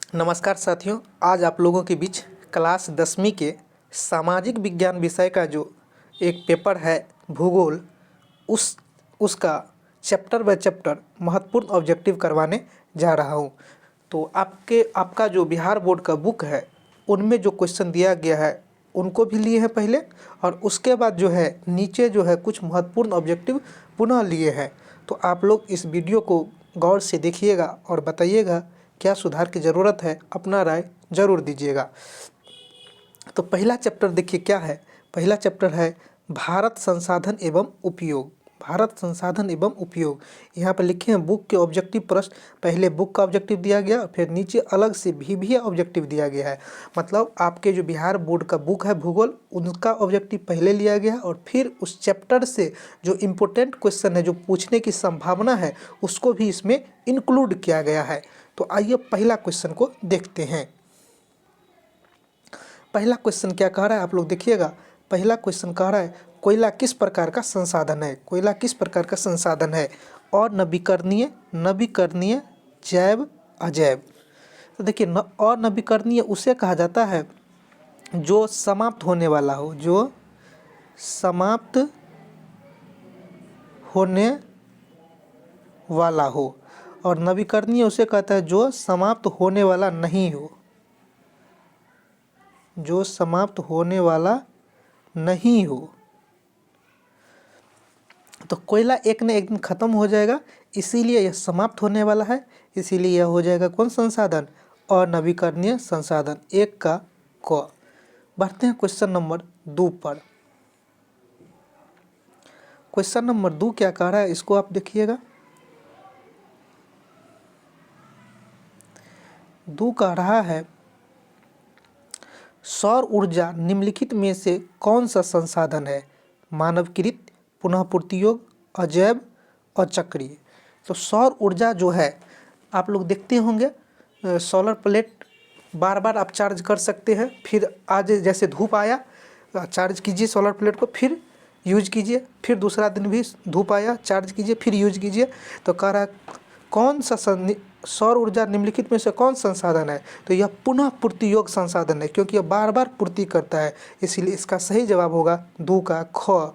नमस्कार साथियों, आज आप लोगों के बीच क्लास 10वीं के सामाजिक विज्ञान विषय का जो एक पेपर है भूगोल, उसका चैप्टर बाय चैप्टर महत्वपूर्ण ऑब्जेक्टिव करवाने जा रहा हूं। तो आपका जो बिहार बोर्ड का बुक है उनमें जो क्वेश्चन दिया गया है उनको भी लिए हैं पहले, और उसके बाद जो है नीचे जो है कुछ महत्वपूर्ण ऑब्जेक्टिव पुनः लिए हैं। तो आप लोग इस वीडियो को गौर से देखिएगा और बताइएगा क्या सुधार की ज़रूरत है, अपना राय ज़रूर दीजिएगा। तो पहला चैप्टर देखिए क्या है। पहला चैप्टर है भारत संसाधन एवं उपयोग। भारत संसाधन एवं उपयोग, यहाँ पर लिखे हैं बुक के ऑब्जेक्टिव प्रश्न। पहले बुक का ऑब्जेक्टिव दिया गया, फिर नीचे अलग से भी ऑब्जेक्टिव दिया गया है। मतलब आपके जो बिहार बोर्ड का बुक है भूगोल, उनका ऑब्जेक्टिव पहले लिया गया और फिर उस चैप्टर से जो इम्पोर्टेंट क्वेश्चन है, जो पूछने की संभावना है, उसको भी इसमें इंक्लूड किया गया है। तो आइए पहला क्वेश्चन को देखते हैं। पहला क्वेश्चन क्या कह रहा है आप लोग देखिएगा। पहला क्वेश्चन कह रहा है कोयला किस प्रकार का संसाधन है। कोयला किस प्रकार का संसाधन है? और नवीकरणीय, नवीकरणीय, जैव, अजैव। तो देखिए और नवीकरणीय उसे कहा जाता है जो समाप्त होने वाला हो, जो समाप्त होने वाला हो। और नवीकरणीय उसे कहता है जो समाप्त होने वाला नहीं हो, जो समाप्त होने वाला नहीं हो। तो कोयला एक न एक दिन खत्म हो जाएगा, इसीलिए यह समाप्त होने वाला है। इसीलिए यह हो जाएगा कौन संसाधन? और नवीकरणीय संसाधन। एक का क। बढ़ते हैं क्वेश्चन नंबर 2 पर। क्वेश्चन नंबर 2 क्या कह रहा है, इसको आप देखिएगा। 2 कह रहा है सौर ऊर्जा निम्नलिखित में से कौन सा संसाधन है? मानवकृत, पुनः पूर्तियोग, अजैव और चक्रीय। तो सौर ऊर्जा जो है आप लोग देखते होंगे, सोलर प्लेट बार बार आप चार्ज कर सकते हैं। फिर आज जैसे धूप आया, चार्ज कीजिए सोलर प्लेट को, फिर यूज कीजिए, फिर दूसरा दिन भी धूप आया, चार्ज कीजिए, फिर यूज कीजिए। तो कह रहा है कौन सा सौर ऊर्जा निम्नलिखित में से कौन संसाधन है? तो यह पुनः पूर्ति योग्य संसाधन है, क्योंकि यह बार बार पूर्ति करता है। इसीलिए इसका सही जवाब होगा 2 का ख।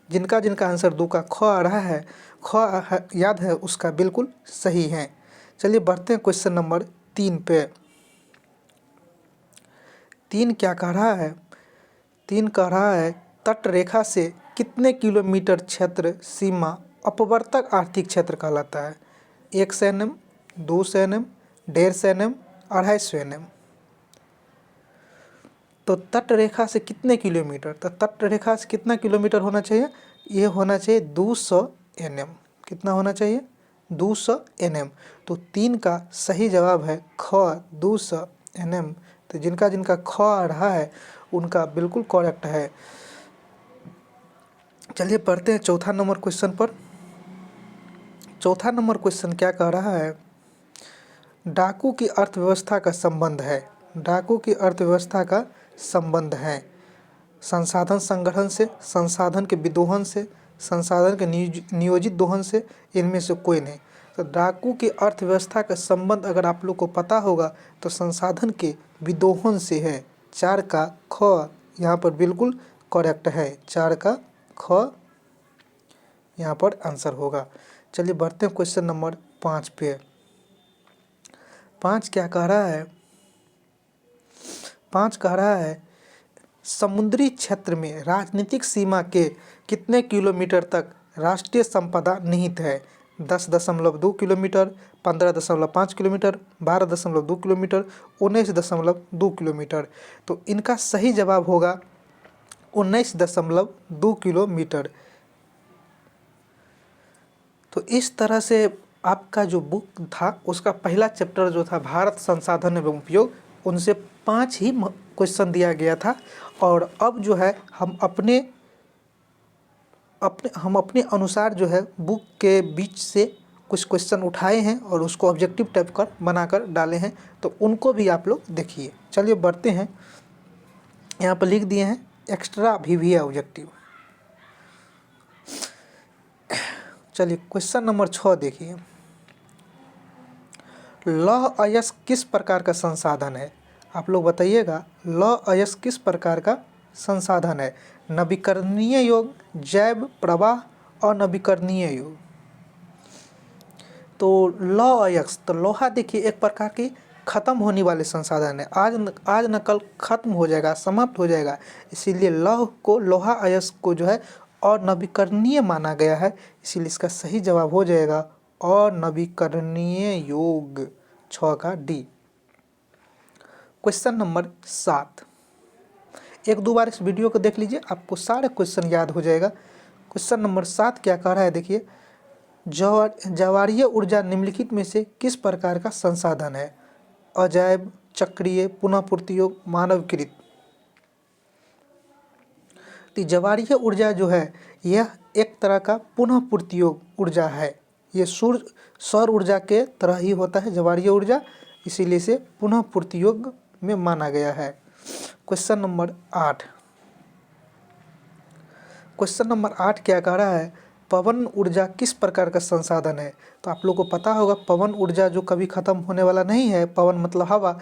जिनका जिनका आंसर 2 का ख आ रहा है, ख याद है, उसका बिल्कुल सही है। चलिए बढ़ते हैं क्वेश्चन नंबर 3 पे। 3 क्या कह रहा है? 3 कह रहा है तट रेखा से कितने किलोमीटर क्षेत्र सीमा अपवर्तक आर्थिक क्षेत्र कहलाता है? 100 nm, 200 nm, 150 nm, 250 nm। तो तट रेखा से कितने किलोमीटर? तो तट रेखा से कितना किलोमीटर होना चाहिए? ये होना चाहिए 200 nm। कितना होना चाहिए? 200 nm। तो 3 का सही जवाब है ख, 200 nm। तो जिनका जिनका ख आ रहा है उनका बिल्कुल करेक्ट है। चलिए पढ़ते हैं चौथा नंबर क्वेश्चन पर। चौथा नंबर क्वेश्चन क्या कह रहा है? डाकू की अर्थव्यवस्था का संबंध है। डाकू की अर्थव्यवस्था का संबंध है संसाधन संग्रहण से, संसाधन के विदोहन से, संसाधन के नियोजित दोहन से, इनमें से कोई नहीं। तो डाकू की अर्थव्यवस्था का संबंध अगर आप लोग को पता होगा तो संसाधन के विदोहन से है। 4 का ख यहाँ पर बिल्कुल करेक्ट है। 4 का ख यहाँ पर आंसर होगा। चलिए बढ़ते हैं क्वेश्चन नंबर 5 पे। 5 क्या कह रहा है? 5 कह रहा है समुद्री क्षेत्र में राजनीतिक सीमा के कितने किलोमीटर तक राष्ट्रीय संपदा निहित है? 10.2 किलोमीटर, 15.5 किलोमीटर, 12.2 किलोमीटर, 19.2 किलोमीटर। तो इनका सही जवाब होगा 19.2 किलोमीटर। तो इस तरह से आपका जो बुक था उसका पहला चैप्टर जो था भारत संसाधन एवं उपयोग, उनसे 5 ही क्वेश्चन दिया गया था। और अब जो है हम अपने अनुसार जो है बुक के बीच से कुछ क्वेश्चन उठाए हैं और उसको ऑब्जेक्टिव टाइप कर बनाकर डाले हैं। तो उनको भी आप लोग देखिए। चलिए बढ़ते हैं। यहाँ पर लिख दिए हैं एक्स्ट्रा भी ऑब्जेक्टिव। चलिए क्वेश्चन नंबर 6 देखिए। लौह अयस्क किस प्रकार का संसाधन है? आप लोग बताइएगा, लौह अयस्क किस प्रकार का संसाधन है? नवीकरणीय योग, जैव प्रवाह और नवीकरणीय योग। तो लौह अयस्क, तो लोहा देखिए एक प्रकार की खत्म होने वाले संसाधन है। आज न कल खत्म हो जाएगा, समाप्त हो जाएगा। इसीलिए लोहा अयस्क को जो है और नवीकरणीय माना गया है। इसीलिए इसका सही जवाब हो जाएगा और नवीकरणीय योग, 6 का डी। क्वेश्चन नंबर 7, एक दो बार इस वीडियो को देख लीजिए, आपको सारे क्वेश्चन याद हो जाएगा। क्वेश्चन नंबर 7 क्या कह रहा है, देखिए, ज्वारीय ऊर्जा निम्नलिखित में से किस प्रकार का संसाधन है? अजैव, चक्रीय, पुनः पूर्तियोग, मानवकृत। तो ज्वारीय ऊर्जा जो है यह एक तरह का पुनः पूर्तियोग ऊर्जा है। ये सौर ऊर्जा के तरह ही होता है ज्वारीय ऊर्जा, इसीलिए इसे पुनः पूर्तियोग में माना गया है। क्वेश्चन नंबर 8, क्वेश्चन नंबर 8 क्या कह रहा है? पवन ऊर्जा किस प्रकार का संसाधन है? तो आप लोग को पता होगा पवन ऊर्जा जो कभी खत्म होने वाला नहीं है। पवन मतलब हवा।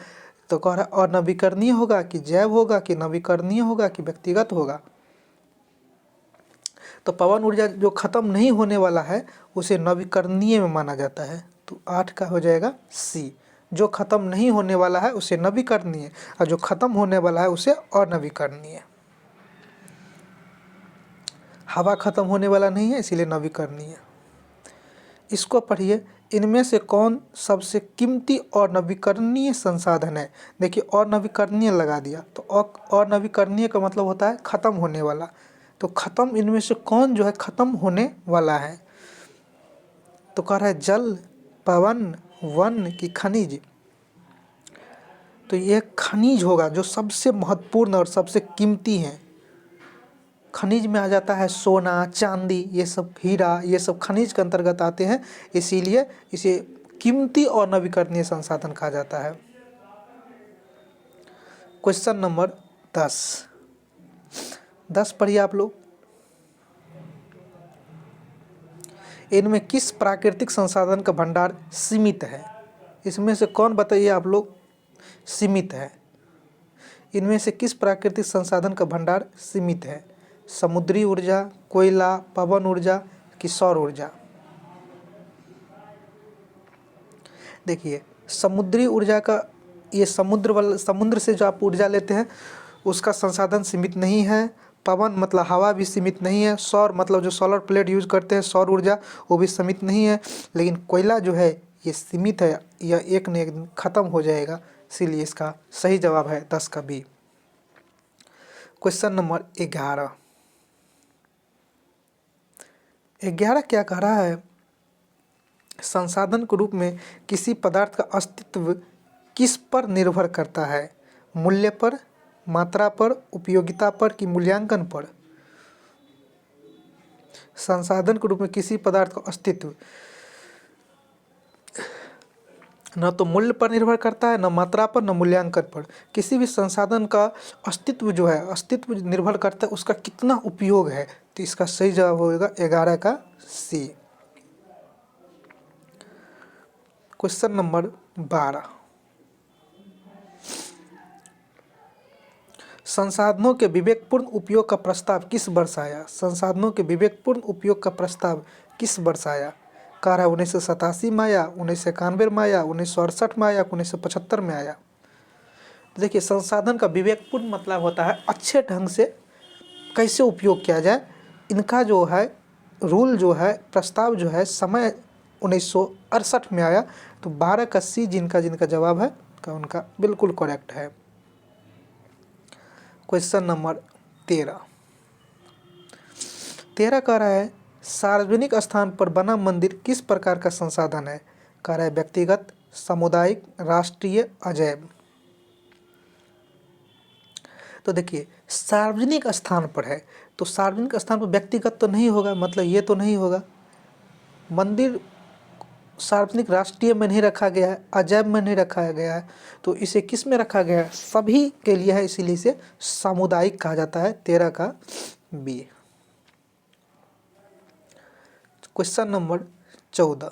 तो कह रहा है और नवीकरणीय होगा कि जैव होगा कि नवीकरणीय होगा कि व्यक्तिगत होगा? तो पवन ऊर्जा जो खत्म नहीं होने वाला है उसे नवीकरणीय में माना जाता है। तो 8 का हो जाएगा सी। जो खत्म नहीं होने वाला है उसे नवीकरणीय, और जो खत्म होने वाला है उसे अनवीकरणीय। हवा खत्म होने वाला नहीं है इसीलिए नवीकरणीय। इसको पढ़िए, इनमें से कौन सबसे कीमती और नवीकरणीय संसाधन है? देखिए, और नवीकरणीय लगा दिया तो और नवीकरणीय का मतलब होता है खत्म होने वाला। तो खत्म, इनमें से कौन जो है खत्म होने वाला है? तो कह रहा है जल, पवन, वन की खनिज। तो ये खनिज होगा जो सबसे महत्वपूर्ण और सबसे कीमती है। खनिज में आ जाता है सोना, चांदी, ये सब हीरा, ये सब खनिज के अंतर्गत आते हैं। इसीलिए इसे कीमती और नवीकरणीय संसाधन कहा जाता है। क्वेश्चन नंबर 10 पढ़िए आप लोग। इनमें किस प्राकृतिक संसाधन का भंडार सीमित है? इसमें से कौन बताइए आप लोग सीमित है? इनमें से किस प्राकृतिक संसाधन का भंडार सीमित है? समुद्री ऊर्जा, कोयला, पवन ऊर्जा कि सौर ऊर्जा? देखिए, समुद्री ऊर्जा का, ये समुद्र से जो आप ऊर्जा लेते हैं उसका संसाधन सीमित नहीं है। पवन मतलब हवा भी सीमित नहीं है। सौर मतलब जो सोलर प्लेट यूज करते हैं सौर ऊर्जा, वो भी सीमित नहीं है। लेकिन कोयला जो है ये सीमित है, यह एक न एक दिन खत्म हो जाएगा। इसीलिए इसका सही जवाब है 10 का बी। क्वेश्चन नंबर 11 क्या कह रहा है? संसाधन के रूप में किसी पदार्थ का अस्तित्व किस पर निर्भर करता है? मूल्य पर, मात्रा पर, उपयोगिता पर कि मूल्यांकन पर? संसाधन के रूप में किसी पदार्थ का अस्तित्व न तो मूल्य पर निर्भर करता है, न मात्रा पर, न मूल्यांकन पर। किसी भी संसाधन का अस्तित्व जो है, अस्तित्व निर्भर करता है उसका कितना उपयोग है। तो इसका सही जवाब होगा 11 का सी। क्वेश्चन नंबर 12, संसाधनों के विवेकपूर्ण उपयोग का प्रस्ताव किस वर्ष आया? संसाधनों के विवेकपूर्ण उपयोग का प्रस्ताव किस वर्ष आया? कह रहा है 1987 में आया, 1991 में आया, 1968 में आया, 1975 में आया? देखिए, संसाधन का विवेकपूर्ण मतलब होता है अच्छे ढंग से कैसे उपयोग किया जाए। इनका जो है रूल जो है, प्रस्ताव जो है, समय 1968 में आया। तो 12 का सी जिनका जवाब है का उनका बिल्कुल करेक्ट है। क्वेश्चन नंबर 13 कह रहा है सार्वजनिक स्थान पर बना मंदिर किस प्रकार का संसाधन है? कह रहा है व्यक्तिगत, सामुदायिक, राष्ट्रीय, अजैव। तो देखिए, सार्वजनिक स्थान पर है तो सार्वजनिक स्थान पर व्यक्तिगत तो नहीं होगा, मतलब ये तो नहीं होगा। मंदिर सार्वजनिक राष्ट्रीय में नहीं रखा गया है, अजैव में नहीं रखा गया है, तो इसे किस में रखा गया है? सभी के लिए है, इसीलिए इसे सामुदायिक कहा जाता है। 13 का बी। क्वेश्चन नंबर 14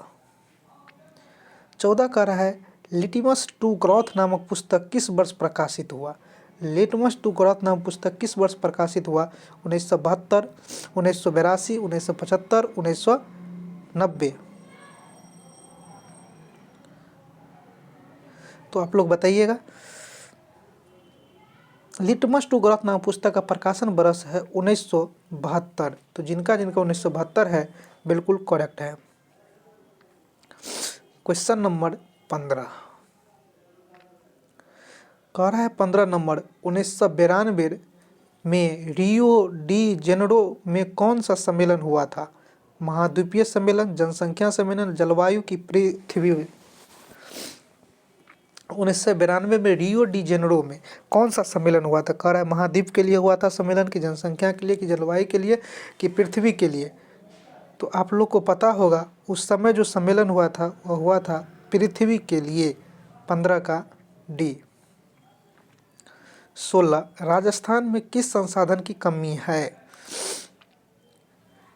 कह रहा है लिटिमस टू ग्रॉथ नामक पुस्तक किस वर्ष प्रकाशित हुआ? लिटमस टू ग्रॉथ नामक पुस्तक किस वर्ष प्रकाशित हुआ? 1972, 1982, 1975, 1990। तो आप लोग बताइएगा। लिटमस टू ग्रॉथ नामक पुस्तक का प्रकाशन वर्ष है 1972। तो जिनका 1972 है बिल्कुल करेक्ट है। क्वेश्चन नंबर 15 कह रहा है 15 नंबर 1992 में रियो डी जेनेरो में कौन सा सम्मेलन हुआ था? महाद्वीपीय सम्मेलन, जनसंख्या सम्मेलन, जलवायु की पृथ्वी। 1992 में रियो डी जेनेरो में कौन सा सम्मेलन हुआ था? कह रहा है महाद्वीप के लिए हुआ था सम्मेलन, की जनसंख्या के लिए, की जलवायु के लिए, कि पृथ्वी के लिए। तो आप लोग को पता होगा उस समय जो सम्मेलन हुआ था वह हुआ था पृथ्वी के लिए। 15 का डी। 16 राजस्थान में किस संसाधन की कमी है?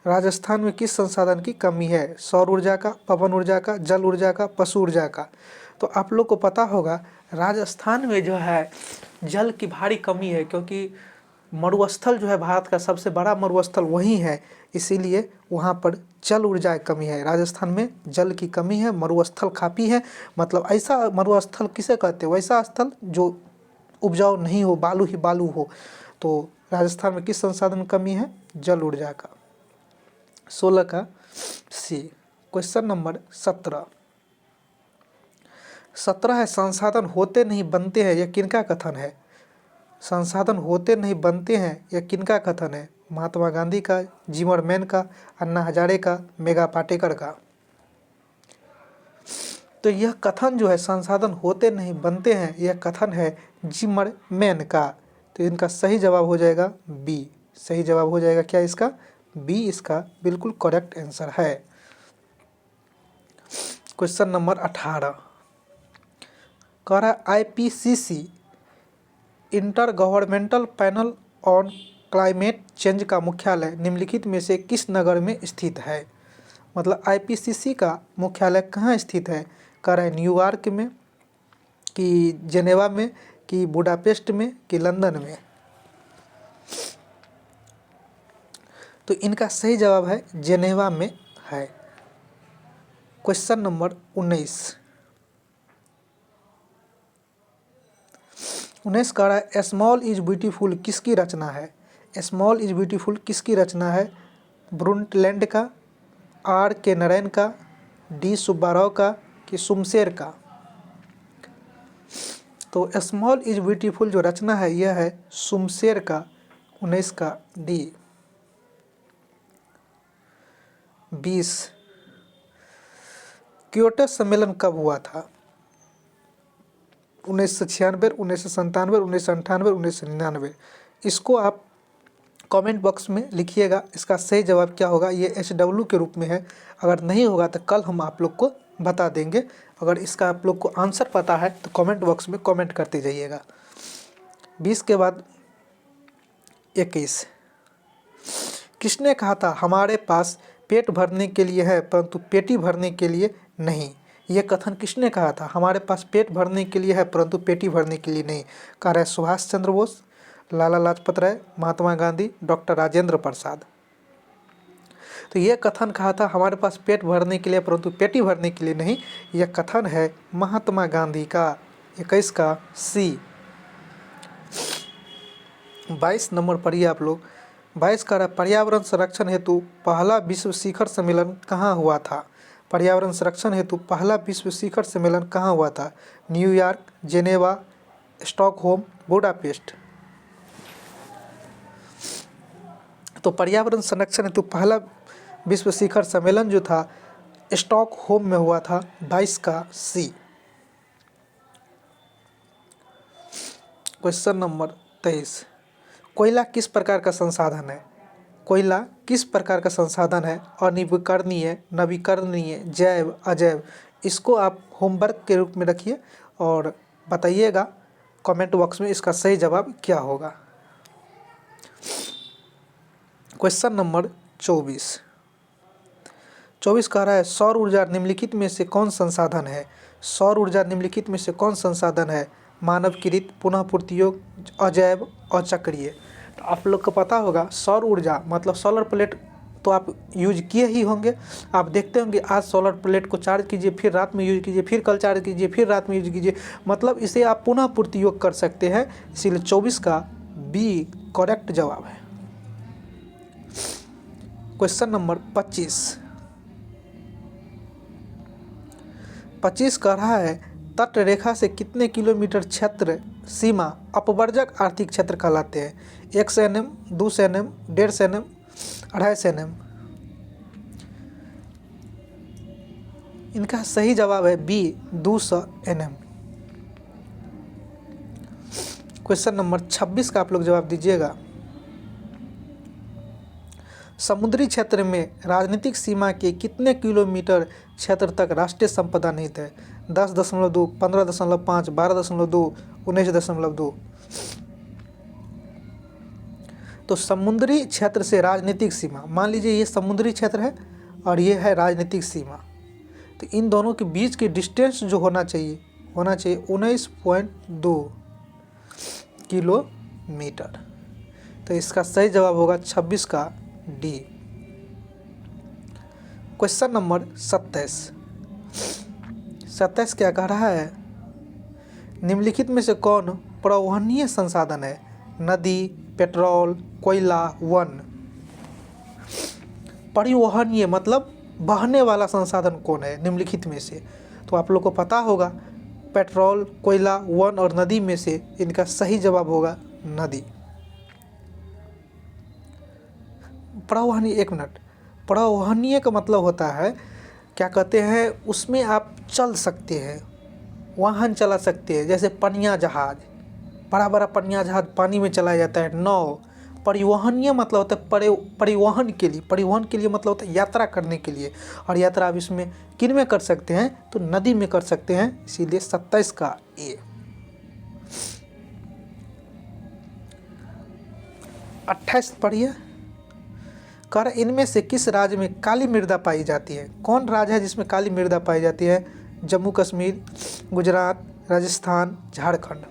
राजस्थान में किस संसाधन की कमी है? सौर ऊर्जा का, पवन ऊर्जा का, जल ऊर्जा का, पशु ऊर्जा का। तो आप लोग को पता होगा राजस्थान में जो है जल की भारी कमी है, क्योंकि मरुस्थल जो है भारत का सबसे बड़ा मरुस्थल वही है, इसीलिए वहाँ पर जल ऊर्जा की कमी है। राजस्थान में जल की कमी है, मरुस्थल काफ़ी है। मतलब ऐसा मरुस्थल किसे कहते हैं? वैसा स्थल जो उपजाऊ नहीं हो, बालू ही बालू हो। तो राजस्थान में किस संसाधन कमी है? जल ऊर्जा का। 16 का सी। क्वेश्चन नंबर 17 है संसाधन होते नहीं बनते हैं, यह किनका कथन है? संसाधन होते नहीं बनते हैं, यह किनका कथन है? महात्मा गांधी का, जिमरमैन का, अन्ना हजारे का, मेघा पाटेकर का। तो यह कथन जो है संसाधन होते नहीं बनते हैं, यह कथन है जिमरमैन का। तो इनका सही जवाब हो जाएगा बी। सही जवाब हो जाएगा क्या इसका? बी इसका बिल्कुल करेक्ट आंसर है। क्वेश्चन नंबर 18 कह रहा है IPCC inter governmental panel on climate change का मुख्यालय निम्नलिखित में से किस नगर में स्थित है? मतलब आईपीसीसी का मुख्यालय कहाँ स्थित है? कह रहा है न्यूयॉर्क में, कि जेनेवा में, कि बुडापेस्ट में, कि लंदन में। तो इनका सही जवाब है जेनेवा में है। क्वेश्चन नंबर 19 कह रहा है स्मॉल इज ब्यूटीफुल किसकी रचना है? स्मॉल इज ब्यूटीफुल किसकी रचना है? ब्रुंटलैंड का, आर के नारायण का, डी सुब्बाराव का, कि सुमशेर का। तो स्मॉल इज ब्यूटीफुल जो रचना है यह है सुमशेर का। 19 का डी। 20 क्योटो सम्मेलन कब हुआ था? 1996, 1997, 1998, 1999। इसको आप कमेंट बॉक्स में लिखिएगा, इसका सही जवाब क्या होगा। ये HW के रूप में है, अगर नहीं होगा तो कल हम आप लोग को बता देंगे। अगर इसका आप लोग को आंसर पता है तो कमेंट बॉक्स में कमेंट करते जाइएगा। 20 के बाद 21 किसने कहा था हमारे पास पेट भरने के लिए है परंतु पेटी भरने के लिए नहीं? ये कथन किसने कहा था? हमारे पास पेट भरने के लिए है परंतु पेटी भरने के लिए नहीं। कह रहा है सुभाष चंद्र बोस, लाला लाजपत राय, महात्मा गांधी, डॉक्टर राजेंद्र प्रसाद। तो यह कथन कहा था हमारे पास पेट भरने के लिए परंतु पेटी भरने के लिए नहीं। यह कथन है महात्मा गांधी का। 21 का सी। 22 नंबर पढ़िए आप लोग। 22 कह रहा है पर्यावरण संरक्षण हेतु पहला विश्व शिखर सम्मेलन कहाँ हुआ था? पर्यावरण संरक्षण हेतु पहला विश्व शिखर सम्मेलन कहाँ हुआ था? New York, Geneva, Stockholm, Budapest. तो पर्यावरण संरक्षण हेतु पहला विश्व शिखर सम्मेलन जो था स्टॉकहोम में हुआ था। 22 का सी। क्वेश्चन नंबर 23 कोयला किस प्रकार का संसाधन है? कोयला किस प्रकार का संसाधन है? अनवीकरणीय, नवीकरणीय, जैव, अजैव। इसको आप होमवर्क के रूप में रखिए और बताइएगा कमेंट बॉक्स में इसका सही जवाब क्या होगा। क्वेश्चन नंबर 24 कह रहा है सौर ऊर्जा निम्नलिखित में से कौन संसाधन है? सौर ऊर्जा निम्नलिखित में से कौन संसाधन है? मानवकृत, पुनः पूर्तियोग्य, अजैव और चक्रीय। तो आप लोग को पता होगा सौर ऊर्जा मतलब सोलर प्लेट तो आप यूज किए ही होंगे। आप देखते होंगे आज सोलर प्लेट को चार्ज कीजिए, फिर रात में यूज कीजिए, फिर कल चार्ज कीजिए, फिर रात में यूज कीजिए, मतलब इसे आप पुनः पूर्तियोग कर सकते हैं। इसीलिए 24 का बी करेक्ट जवाब है। क्वेश्चन नंबर 25 कह रहा है तट रेखा से कितने किलोमीटर क्षेत्र सीमा अपवर्जक आर्थिक क्षेत्र कहलाते हैं? 100 nm, 200 nm, 150 nm, 250 nm। इनका सही जवाब है बी 200 nm। क्वेश्चन नंबर 26 का आप लोग जवाब दीजिएगा। समुद्री क्षेत्र में राजनीतिक सीमा के कितने किलोमीटर क्षेत्र तक राष्ट्रीय संपदा निहित है? 10.2, 15.5, 12.2, 19.2। तो समुद्री क्षेत्र से राजनीतिक सीमा, मान लीजिए ये समुद्री क्षेत्र है और ये है राजनीतिक सीमा, तो इन दोनों के बीच की डिस्टेंस जो होना चाहिए 19.2 किलोमीटर। तो इसका सही जवाब होगा 26 का डी। क्वेश्चन नंबर 27 क्या कह रहा है? निम्नलिखित में से कौन परिवहनीय संसाधन है? नदी, पेट्रोल, कोयला, वन। परिवहनीय मतलब बहने वाला संसाधन कौन है निम्नलिखित में से? तो आप लोग को पता होगा पेट्रोल, कोयला, वन और नदी में से इनका सही जवाब होगा नदी। परिवहनीय, एक मिनट, परिवहनीय का मतलब होता है क्या कहते हैं, उसमें आप चल सकते हैं, वाहन चला सकते हैं, जैसे पनिया जहाज, बड़ा बड़ा पनिया जहाज पानी में चलाया जाता है, नाव। परिवहनीय मतलब होता है परिवहन के लिए, परिवहन के लिए मतलब होता है यात्रा करने के लिए, और यात्रा आप इसमें किन में कर सकते हैं? तो नदी में कर सकते हैं, इसीलिए 27 का ए। 28 पढ़िए। कर इनमें से किस राज्य में काली मृदा पाई जाती है? कौन राज्य है जिसमें काली मृदा पाई जाती है? जम्मू कश्मीर, गुजरात, राजस्थान, झारखंड।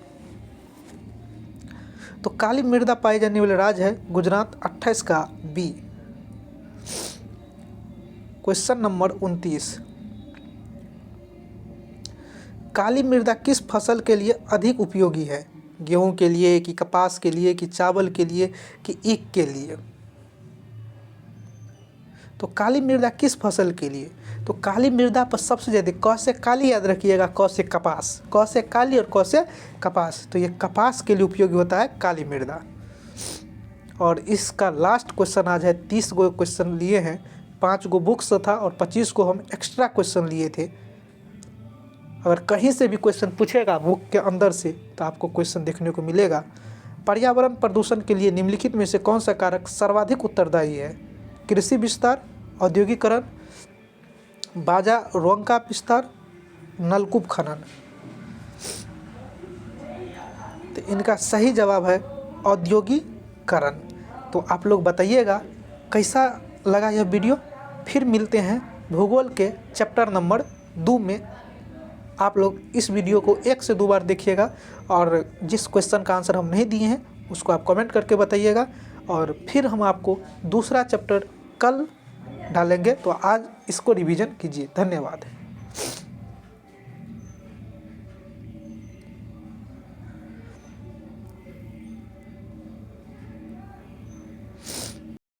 तो काली मृदा पाई जाने वाले राज्य है गुजरात। 28 का बी। क्वेश्चन नंबर 29, काली मृदा किस फसल के लिए अधिक उपयोगी है? गेहूं के लिए, कि कपास के लिए, कि चावल के लिए, कि ईख के लिए? तो काली मृदा किस फसल के लिए? तो काली मृदा पर सबसे ज़्यादा क से काली याद रखिएगा, क से कपास, क से काली और क से कपास, तो ये कपास के लिए उपयोगी होता है काली मृदा। और इसका लास्ट क्वेश्चन आज है। 30 गो क्वेश्चन लिए हैं, 5 गो बुक्स था और 25 को हम एक्स्ट्रा क्वेश्चन लिए थे। अगर कहीं से भी क्वेश्चन पूछेगा बुक के अंदर से तो आपको क्वेश्चन देखने को मिलेगा। पर्यावरण प्रदूषण के लिए निम्नलिखित में से कौन सा कारक सर्वाधिक उत्तरदायी है? कृषि विस्तार, औद्योगिकरण, बाजा रोंग का विस्तार, नलकूप खनन। तो इनका सही जवाब है औद्योगिकरण। तो आप लोग बताइएगा कैसा लगा यह वीडियो। फिर मिलते हैं भूगोल के चैप्टर नंबर 2 में। आप लोग इस वीडियो को 1 से 2 बार देखिएगा और जिस क्वेश्चन का आंसर हम नहीं दिए हैं उसको आप कमेंट करके बताइएगा, और फिर हम आपको दूसरा चैप्टर कल डालेंगे। तो आज इसको रिवीजन कीजिए। धन्यवाद।